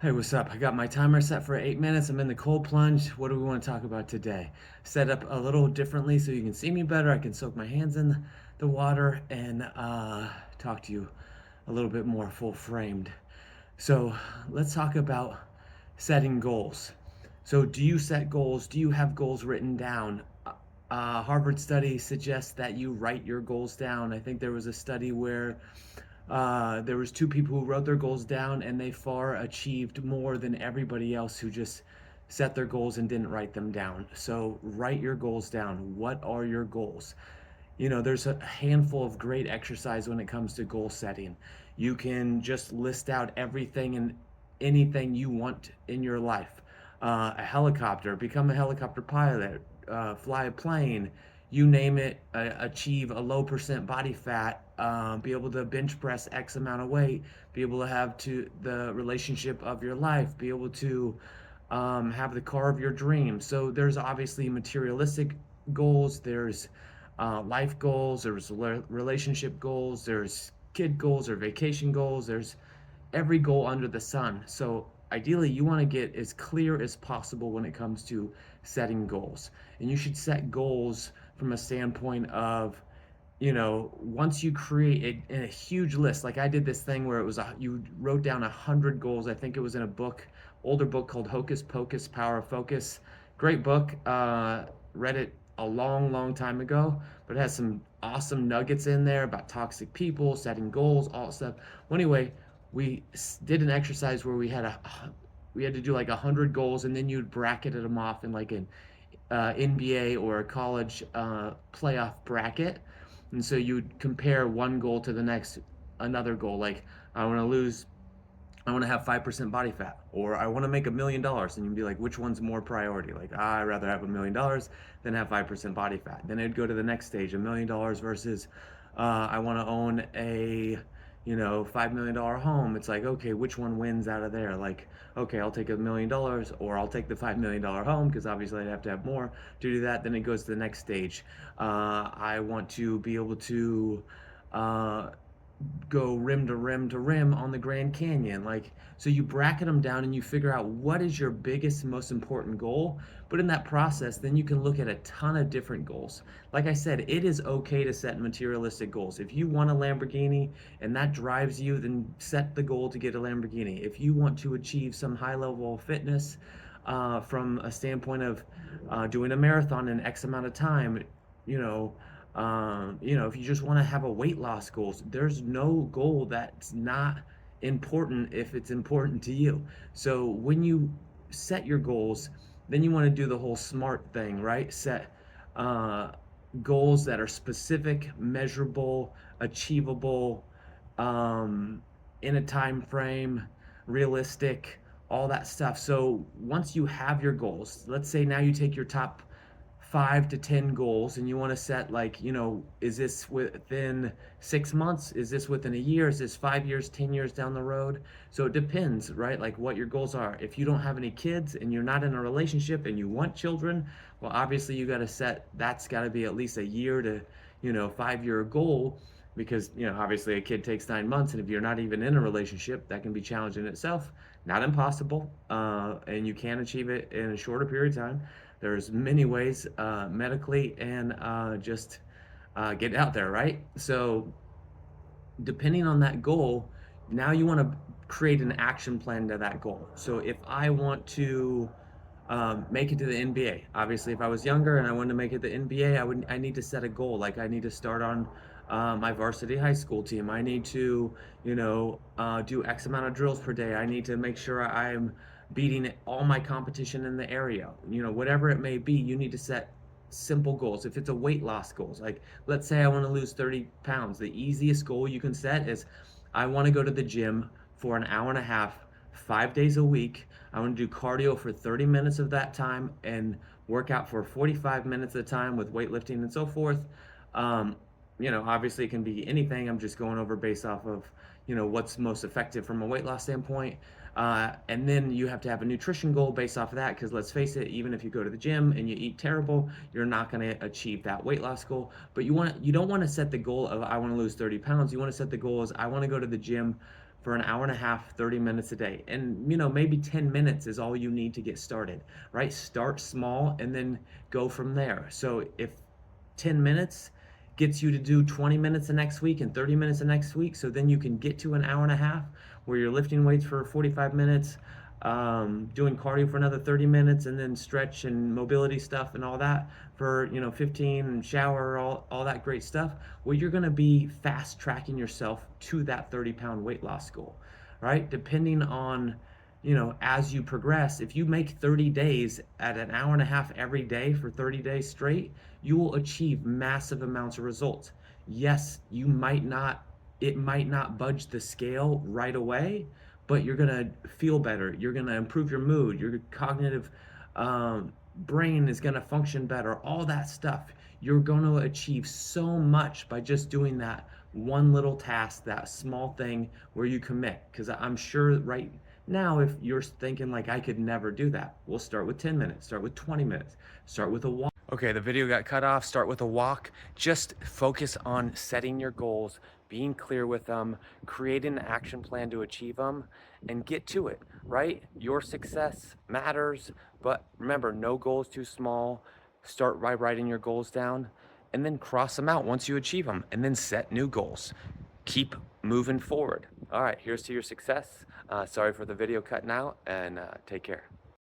Hey, what's up? I got my timer set for 8 minutes. I'm in the cold plunge. What do we want to talk about today? Set up a little differently so you can see me better. I can soak my hands in the water and talk to you a little bit more full framed. So, let's talk about setting goals. So, do you set goals? Do you have goals written down? Harvard study suggests that you write your goals down. I think there was a study where there was two people who wrote their goals down and they far achieved more than everybody else who just set their goals and didn't write them down. So write your goals down. What are your goals? There's a handful of great exercise when it comes to goal setting. You can just list out everything and anything you want in your life. A helicopter, become a helicopter pilot, fly a plane, you name it, achieve a low percent body fat, be able to bench press X amount of weight, be able to have to the relationship of your life, be able to have the car of your dreams. So there's obviously materialistic goals, there's life goals, there's relationship goals, there's kid goals or vacation goals, there's every goal under the sun. So ideally, you want to get as clear as possible when it comes to setting goals. And you should set goals from a standpoint of, once you create a huge list, like I did this thing where you wrote down 100 goals. I think it was in a book, older book called Hocus Pocus, Power of Focus. Great book. Read it a long, long time ago, but it has some awesome nuggets in there about toxic people, setting goals, all that stuff. Well, anyway, we did an exercise where we had to do like 100 goals, and then you'd bracketed them off in like an NBA or a college playoff bracket. And so you'd compare one goal to the next, another goal. Like, I want to lose, I want to have 5% body fat, or I want to make $1 million. And you'd be like, which one's more priority? Like, I'd rather have $1 million than have 5% body fat. Then it'd go to the next stage, $1 million versus I want to own a $5 million home. It's like, okay, which one wins out of there? Like, okay, I'll take $1 million, or I'll take the $5 million home because obviously I'd have to have more to do that. Then it goes to the next stage. I want to be able to uh, go rim to rim to rim on the Grand Canyon. Like, so you bracket them down and you figure out what is your biggest, most important goal. But in that process, then you can look at a ton of different goals. Like I said, it is okay to set materialistic goals. If you want a Lamborghini and that drives you, then set the goal to get a Lamborghini. If you want to achieve some high level of fitness, from a standpoint of doing a marathon in X amount of time, you know, if you just want to have a weight loss goal, there's no goal that's not important if it's important to you. So when you set your goals, then you want to do the whole SMART thing, right? Set uh, goals that are specific, measurable, achievable, um, in a time frame, realistic, all that stuff. So once you have your goals, let's say now you take your top 5 to 10 goals and you want to set, like, is this within 6 months, is this within a year, is this 5 years, 10 years down the road? So it depends, right? Like what your goals are. If you don't have any kids and you're not in a relationship and you want children, well, obviously you got to set, that's got to be at least a year to 5 year goal, because obviously a kid takes 9 months, and if you're not even in a relationship, that can be challenging in itself. Not impossible, and you can achieve it in a shorter period of time. There's many ways, medically and just get out there, right? So depending on that goal, now you want to create an action plan to that goal. So if I want to make it to the NBA, obviously, if I was younger and I wanted to make it to the NBA, I need to set a goal. Like, I need to start on my varsity high school team. I need to, do X amount of drills per day. I need to make sure I'm beating all my competition in the area. Whatever it may be, you need to set simple goals. If it's a weight loss goals, like let's say I want to lose 30 pounds, the easiest goal you can set is I want to go to the gym for an hour and a half, 5 days a week. I want to do cardio for 30 minutes of that time and work out for 45 minutes at a time with weightlifting and so forth. Um, Obviously it can be anything. I'm just going over based off of, what's most effective from a weight loss standpoint. And then you have to have a nutrition goal based off of that, because let's face it, even if you go to the gym and you eat terrible, you're not going to achieve that weight loss goal. But you don't want to set the goal of I want to lose 30 pounds. You want to set the goal as I want to go to the gym for an hour and a half, 30 minutes a day. And, you know, maybe 10 minutes is all you need to get started, right? Start small and then go from there. So if 10 minutes gets you to do 20 minutes the next week and 30 minutes the next week, so then you can get to an hour and a half where you're lifting weights for 45 minutes, doing cardio for another 30 minutes, and then stretch and mobility stuff and all that for, you know, 15, and shower, all that great stuff. Well, you're going to be fast tracking yourself to that 30-pound weight loss goal, right? Depending on, you know, as you progress, if you make 30 days at an hour and a half every day for 30 days straight, you will achieve massive amounts of results. Yes, it might not budge the scale right away, but you're gonna feel better. You're gonna improve your mood. Your cognitive brain is gonna function better. All that stuff. You're gonna achieve so much by just doing that one little task, that small thing where you commit. Because I'm sure right now, if you're thinking like I could never do that, we'll start with 10 minutes, start with 20 minutes, start with a walk. Okay, the video got cut off. Start with a walk. Just focus on setting your goals, being clear with them, creating an action plan to achieve them, and get to it, right? Your success matters, but remember, no goal is too small. Start by writing your goals down and then cross them out once you achieve them, and then set new goals. Keep moving forward. All right, here's to your success. Sorry for the video cutting out, and take care.